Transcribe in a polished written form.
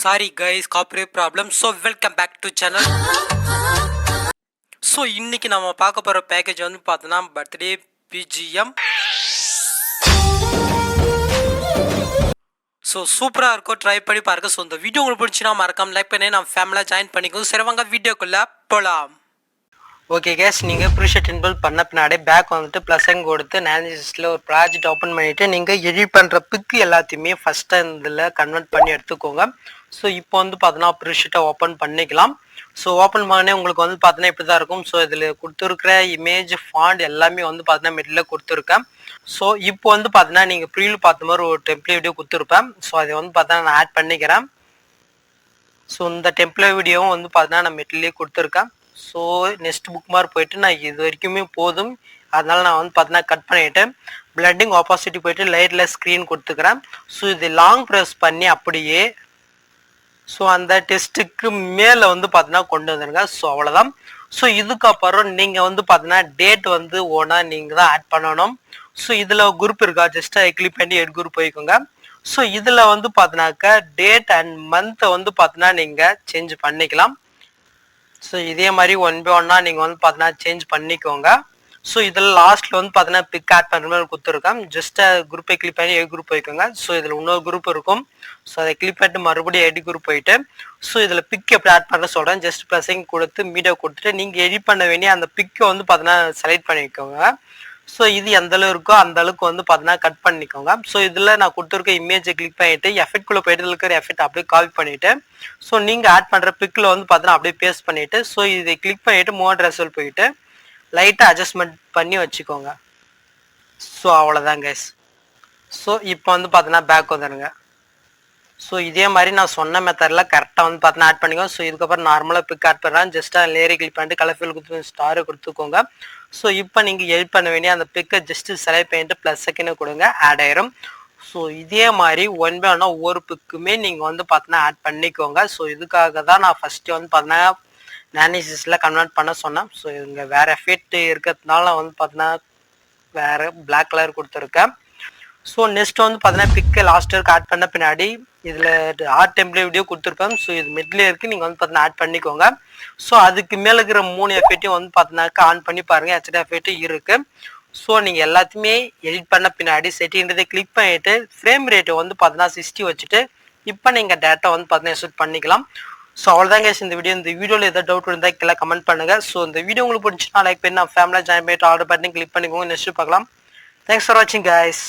Sorry guys, copyright problem. So welcome back to channel. So இன்னைக்கு நாம பார்க்க போற பேக்கேஜ் வந்து பார்த்தனா பர்த்டே BGM. ஸோ சூப்பராக இருக்கும், ட்ரை பண்ணி பாருங்க. ஸோ இந்த வீடியோ உங்களுக்கு பிடிச்சினா மறக்காம லைக் பண்ணி நம்ம ஃபேமிலியாக ஜாயின் பண்ணிக்கோ. சரி வாங்க வீடியோக்குள்ளே போகலாம். ஓகே கேஸ், நீங்கள் ப்ரீஷெட் இன்பில் பண்ண பின்னாடி பேக் வந்துட்டு ப்ளஸ்ஸிங் கொடுத்து நேனிஸில் ஒரு ப்ராஜெக்ட் ஓப்பன் பண்ணிவிட்டு நீங்கள் எடிட் பண்ணுற பிக்கு எல்லாத்தையுமே ஃபஸ்ட்டு இதில் கன்வெர்ட் பண்ணி எடுத்துக்கோங்க. ஸோ இப்போ வந்து பார்த்தோன்னா ப்ரீஷெட்டை ஓப்பன் பண்ணிக்கலாம். ஸோ ஓப்பன் பண்ணே உங்களுக்கு வந்து பார்த்தோன்னா இப்படி தான் இருக்கும். ஸோ இதில் கொடுத்துருக்கிற இமேஜ் ஃபாண்ட் எல்லாமே வந்து பார்த்தோன்னா மிடில் கொடுத்துருக்கேன். ஸோ இப்போ வந்து பார்த்தோன்னா நீங்கள் ப்ரீவில் பார்த்த மாதிரி ஒரு டெம்ப்ளேட் வீடியோ கொடுத்துருப்பேன். ஸோ அதை வந்து பார்த்தோன்னா நான் ஆட் பண்ணிக்கிறேன். ஸோ இந்த டெம்ப்ளேட் வீடியோவும் வந்து பார்த்தோன்னா நான் மிடிலே கொடுத்துருக்கேன். ஸோ நெக்ஸ்ட் புக் மார்க் போயிட்டு நான் இது வரைக்குமே போதும், அதனால நான் வந்து பார்த்தீங்கன்னா கட் பண்ணிவிட்டு பிளண்டிங் ஆப்போசிட்டி போயிட்டு லைட்டில் ஸ்க்ரீன் கொடுத்துக்கிறேன். ஸோ இது லாங் ப்ரெஸ் பண்ணி அப்படியே ஸோ அந்த டெஸ்ட்டுக்கு மேலே வந்து பார்த்தீங்கன்னா கொண்டு வந்துடுங்க. ஸோ அவ்வளோதான். ஸோ இதுக்கப்புறம் நீங்கள் வந்து பார்த்தீங்கன்னா டேட் வந்து ஓனாக நீங்கள் தான் ஆட் பண்ணணும். ஸோ இதில் குரூப் இருக்கா, ஜஸ்ட் கிளிக் பண்ணி எட் குரூப் போய்க்கோங்க. ஸோ இதில் வந்து பார்த்தீங்கன்னாக்கா டேட் அண்ட் மந்த்தை வந்து பார்த்தீங்கன்னா நீங்கள் சேஞ்ச் பண்ணிக்கலாம். ஸோ இதே மாதிரி ஒன் பை ஒன்னாக நீங்கள் வந்து பார்த்தீங்கன்னா சேஞ்ச் பண்ணிக்கோங்க. ஸோ இதில் லாஸ்ட்டில் வந்து பார்த்தீங்கன்னா பிக் ஆட் பண்ணுற மாதிரி கொடுத்துருக்கேன். ஜஸ்ட் குரூப்பை கிளிக் பண்ணி எட் குரூப் போய்க்கோங்க. ஸோ இதில் இன்னொரு குரூப் இருக்கும். ஸோ அதை கிளிக் பண்ணிட்டு மறுபடியும் எட் குரூப் போயிட்டு ஸோ இதில் பிக் எப்படி ஆட் பண்ண சொல்கிறேன். ஜஸ்ட் ப்ளஸிங் கொடுத்து மீடியோ கொடுத்துட்டு நீங்கள் எடிட் பண்ண வேண்டிய அந்த பிக்கை வந்து பார்த்தீங்கன்னா செலக்ட் பண்ணிக்கோங்க. ஸோ இது எந்த அளவு இருக்கோ அந்த அளவுக்கு வந்து பார்த்தீங்கன்னா கட் பண்ணிக்கோங்க. ஸோ இதில் நான் கொடுத்துருக்க இமேஜை கிளிக் பண்ணிவிட்டு எஃபெக்ட்குள்ளே போய்ட்டு இருக்கிற எஃபெக்ட் அப்படியே காப்பி பண்ணிவிட்டு ஸோ நீங்கள் ஆட் பண்ணுற பிக்கில் வந்து பார்த்தீங்கன்னா அப்படியே பேஸ்ட் பண்ணிவிட்டு ஸோ இதை கிளிக் பண்ணிவிட்டு மூவ் ட்ரெஸ்ஸில் போயிட்டு லைட்டாக அட்ஜஸ்ட்மெண்ட் பண்ணி வச்சுக்கோங்க. ஸோ அவ்வளோதான் கைஸ். ஸோ இப்போ வந்து பார்த்தீங்கன்னா பேக் வந்துடுங்க. ஸோ இதே மாதிரி நான் சொன்ன மெத்தடில் கரெக்டாக வந்து பார்த்தீங்கன்னா ஆட் பண்ணிக்கோங்க. ஸோ இதுக்கப்புறம் நார்மலாக பிக் ஆட் பண்ணுறேன். ஜஸ்ட் லேயரை கிளிக் பண்ணிட்டு கலர் ஃபில் கொடுத்து ஸ்டாரை கொடுத்துக்கோங்க. ஸோ இப்போ நீங்கள் எடிட் பண்ண வேண்டிய அந்த பிக்கை ஜஸ்ட்டு செலக்ட் பண்ணிட்டு ப்ளஸ் செகண்ட் கொடுங்க, ஆட் ஆயிரும். ஸோ இதே மாதிரி ஒன் பை ஒன்னாக ஒவ்வொரு பிக்குமே நீங்கள் வந்து பார்த்தீங்கன்னா ஆட் பண்ணிக்கோங்க. ஸோ இதுக்காக தான் நான் ஃபஸ்ட்டு வந்து பார்த்தீங்கன்னா நேனிசிஸில் கன்வெர்ட் பண்ண சொன்னேன். ஸோ இங்கே வேறு எஃபெக்ட் இருக்கிறதுனால நான் வந்து பார்த்தீங்கன்னா வேறு பிளாக் கலர் கொடுத்துருக்கேன். ஸோ நெக்ஸ்ட் வந்து பார்த்தீங்கன்னா பிக்கை லாஸ்ட் இயருக்கு ஆட் பண்ண பின்னாடி இதில் ஆர்ட் டெம்ப்ளேட் வீடியோ கொடுத்துருப்பேன். ஸோ இது மிட்லேயே இருக்குது, நீங்கள் வந்து பார்த்தீங்கன்னா ஆட் பண்ணிக்கோங்க. ஸோ அதுக்கு மேலே இருக்கிற 3 எஃபெக்ட்டையும் வந்து பார்த்தீங்கன்னாக்கா ஆன் பண்ணி பாருங்கள், ஹெச்டி எஃபெக்ட்டும் இருக்குது. ஸோ நீங்கள் எல்லாத்தையுமே எடிட் பண்ண பின்னாடி செட்டிங்கிறதை கிளிக் பண்ணிவிட்டு ஃப்ரேம் ரேட்டை வந்து பார்த்தீங்கன்னா 60 வச்சுட்டு இப்போ நீங்கள் டேட்டா வந்து பார்த்தீங்கன்னா எக்ஸ்போர்ட் பண்ணிக்கலாம். ஸோ அவ்வளோதான் கைஸ் இந்த வீடியோ. இந்த வீடியோவில் எதாவது டவுட் இருந்தால் கீழே கமெண்ட் பண்ணுங்கள். ஸோ இந்த வீடியோ உங்களுக்கு பிடிச்சினா லைக் பண்ணி நான் ஃபேமிலியாக ஜாயின் பண்ணிட்டு ஆர்டர் பண்ணி கிளிக் பண்ணிக்கோங்க. நெக்ஸ்ட் பார்க்கலாம். தேங்க்ஸ் ஃபார் வாட்சிங் கைஸ்.